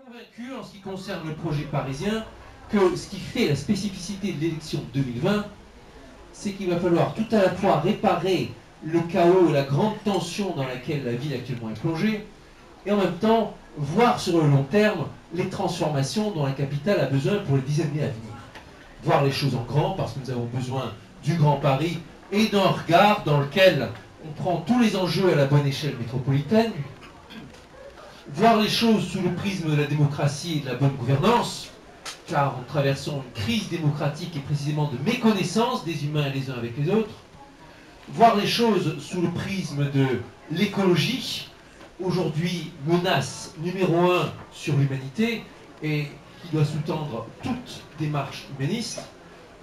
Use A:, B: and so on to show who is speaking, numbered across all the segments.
A: convaincu, en ce qui concerne le projet parisien, que ce qui fait la spécificité de l'élection de 2020, c'est qu'il va falloir tout à la fois réparer le chaos et la grande tension dans laquelle la ville actuellement est plongée, et en même temps voir sur le long terme les transformations dont la capitale a besoin pour les 10 années à venir. Voir les choses en grand, parce que nous avons besoin du Grand Paris et d'un regard dans lequel on prend tous les enjeux à la bonne échelle métropolitaine, voir les choses sous le prisme de la démocratie et de la bonne gouvernance, car nous traversons une crise démocratique et précisément de méconnaissance des humains les uns avec les autres, voir les choses sous le prisme de l'écologie, aujourd'hui menace numéro 1 sur l'humanité et qui doit sous-tendre toute démarche humaniste,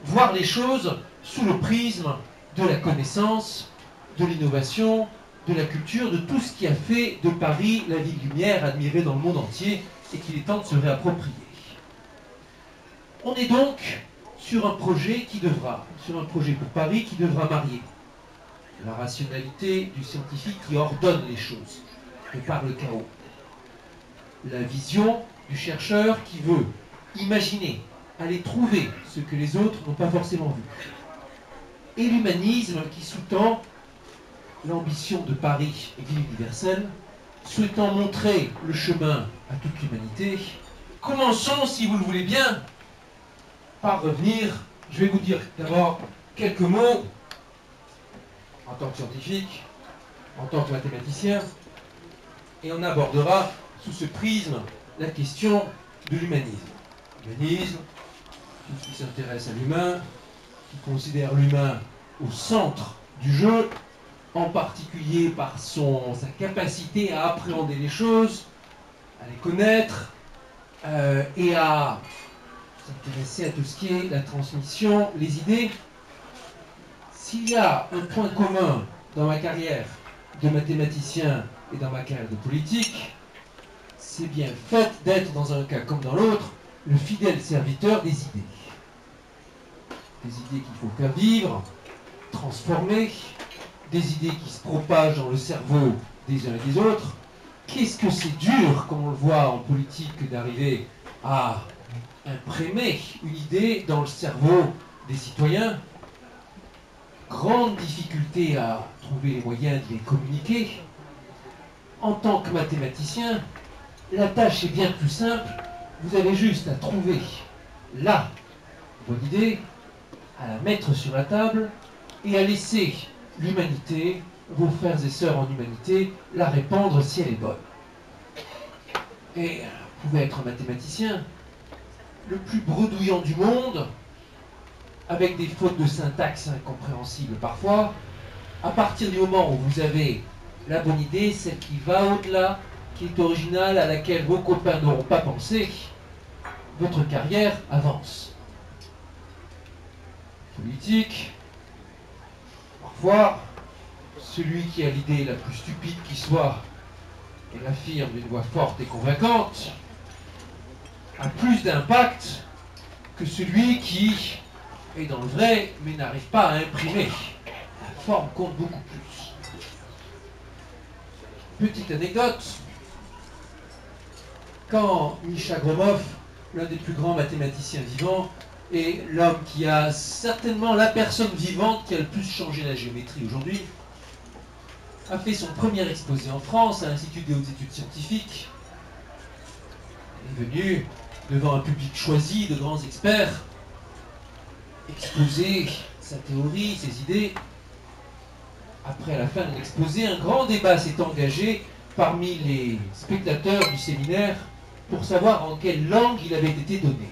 A: voir les choses sous le prisme de la connaissance, de l'innovation, de la culture, de tout ce qui a fait de Paris la ville lumière admirée dans le monde entier et qu'il est temps de se réapproprier. On est donc sur un projet pour Paris qui devra marier la rationalité du scientifique qui ordonne les choses, et par le chaos, la vision du chercheur qui veut imaginer, aller trouver ce que les autres n'ont pas forcément vu, et l'humanisme qui sous-tend l'ambition de Paris et ville universelle, souhaitant montrer le chemin à toute l'humanité. Commençons, si vous le voulez bien, par revenir. Je vais vous dire d'abord quelques mots en tant que scientifique, en tant que mathématicien, et on abordera sous ce prisme la question de l'humanisme. L'humanisme, tout ce qui s'intéresse à l'humain, qui considère l'humain au centre du jeu, en particulier par sa capacité à appréhender les choses, à les connaître, et à s'intéresser à tout ce qui est la transmission, les idées. S'il y a un point commun dans ma carrière de mathématicien et dans ma carrière de politique, c'est bien le fait d'être, dans un cas comme dans l'autre, le fidèle serviteur des idées. Des idées qu'il faut faire vivre, transformer, des idées qui se propagent dans le cerveau des uns et des autres. Qu'est-ce que c'est dur, comme on le voit en politique, d'arriver à imprimer une idée dans le cerveau des citoyens. Grande difficulté à trouver les moyens de les communiquer. En tant que mathématicien, la tâche est bien plus simple. Vous avez juste à trouver la bonne idée, à la mettre sur la table et à laisser l'humanité, vos frères et sœurs en humanité, la répandre si elle est bonne. Et vous pouvez être un mathématicien le plus bredouillant du monde, avec des fautes de syntaxe incompréhensibles parfois. À partir du moment où vous avez la bonne idée, celle qui va au-delà, qui est originale, à laquelle vos copains n'auront pas pensé, votre carrière avance. Politique, parfois, celui qui a l'idée la plus stupide qui soit et l'affirme d'une voix forte et convaincante a plus d'impact que celui qui est dans le vrai mais n'arrive pas à imprimer. La forme compte beaucoup plus. Petite anecdote, quand Misha Gromov, l'un des plus grands mathématiciens vivants, et l'homme qui a certainement la personne vivante qui a le plus changé la géométrie aujourd'hui, a fait son premier exposé en France à l'Institut des hautes études scientifiques. Il est venu devant un public choisi de grands experts exposer sa théorie, ses idées. Après, à la fin de l'exposé, un grand débat s'est engagé parmi les spectateurs du séminaire pour savoir en quelle langue il avait été donné.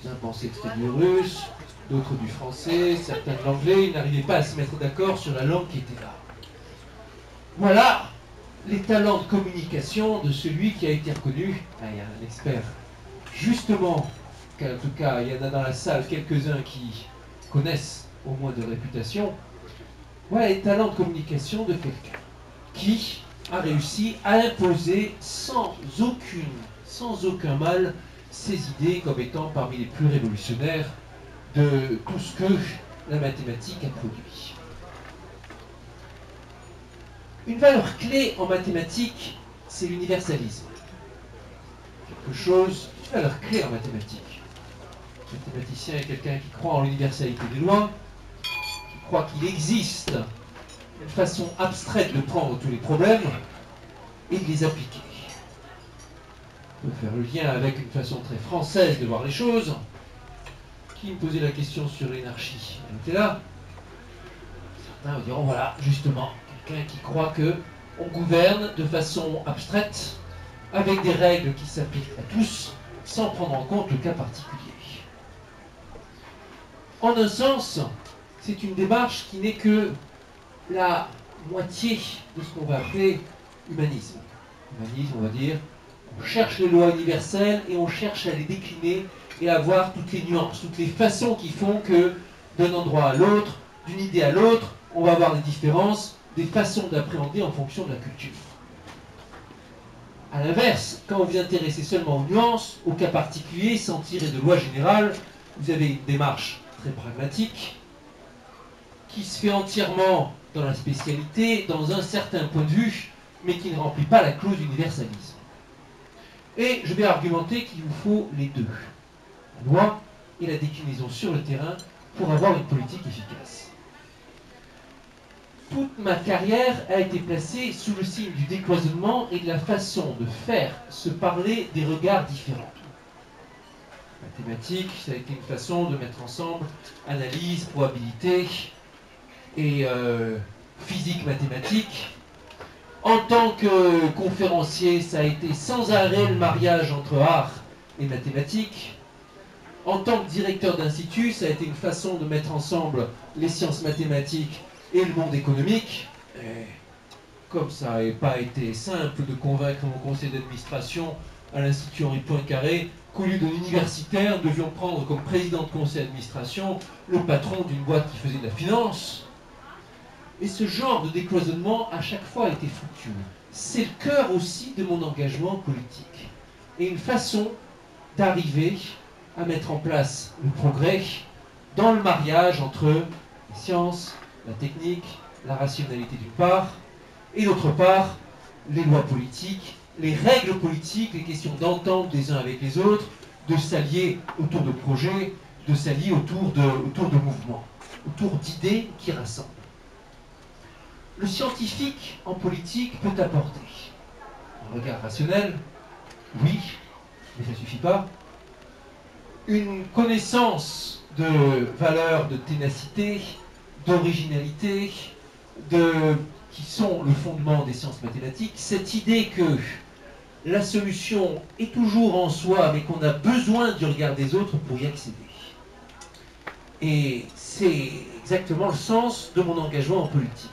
A: Les uns pensaient que c'était du russe, d'autres du français, certains de l'anglais. Ils n'arrivaient pas à se mettre d'accord sur la langue qui était là. Voilà les talents de communication de celui qui a été reconnu. Ah, il y a un expert. Justement, en tout cas, il y en a dans la salle quelques-uns qui connaissent au moins de réputation. Voilà les talents de communication de quelqu'un qui a réussi à imposer sans aucun mal ses idées comme étant parmi les plus révolutionnaires de tout ce que la mathématique a produit. Une valeur clé en mathématiques, c'est l'universalisme. Quelque chose qui a l'air clé en mathématiques. Le mathématicien est quelqu'un qui croit en l'universalité des lois, qui croit qu'il existe une façon abstraite de prendre tous les problèmes et de les appliquer. On peut faire le lien avec une façon très française de voir les choses. Qui me posait la question sur l'énarchie? Elle était là. Certains diront, voilà, justement, quelqu'un qui croit que on gouverne de façon abstraite, avec des règles qui s'appliquent à tous, sans prendre en compte le cas particulier. En un sens, c'est une démarche qui n'est que la moitié de ce qu'on va appeler humanisme. Humanisme, on va dire, on cherche les lois universelles et on cherche à les décliner et à voir toutes les nuances, toutes les façons qui font que d'un endroit à l'autre, d'une idée à l'autre, on va avoir des différences, des façons d'appréhender en fonction de la culture. A l'inverse, quand vous vous intéressez seulement aux nuances, aux cas particuliers, sans tirer de loi générale, vous avez une démarche très pragmatique qui se fait entièrement dans la spécialité, dans un certain point de vue, mais qui ne remplit pas la clause d'universalisme. Et je vais argumenter qu'il vous faut les deux, la loi et la déclinaison sur le terrain, pour avoir une politique efficace. Toute ma carrière a été placée sous le signe du décloisonnement et de la façon de faire se parler des regards différents. Mathématiques, ça a été une façon de mettre ensemble analyse, probabilité et physique mathématique. En tant que conférencier, ça a été sans arrêt le mariage entre art et mathématiques. En tant que directeur d'institut, ça a été une façon de mettre ensemble les sciences mathématiques et le monde économique. Et comme ça n'avait pas été simple de convaincre mon conseil d'administration à l'Institut Henri Poincaré qu'au lieu d'un universitaire, nous devions prendre comme président de conseil d'administration le patron d'une boîte qui faisait de la finance. Et ce genre de décloisonnement, à chaque fois, a été fructueux. C'est le cœur aussi de mon engagement politique. Et une façon d'arriver à mettre en place le progrès dans le mariage entre les sciences, la technique, la rationalité d'une part, et d'autre part, les lois politiques, les règles politiques, les questions d'entente des uns avec les autres, de s'allier autour de projets, de s'allier autour de mouvements, autour d'idées qui rassemblent. Le scientifique en politique peut apporter un regard rationnel, oui, mais ça ne suffit pas. Une connaissance de valeurs de ténacité, d'originalité, qui sont le fondement des sciences mathématiques, cette idée que la solution est toujours en soi, mais qu'on a besoin du regard des autres pour y accéder. Et c'est exactement le sens de mon engagement en politique.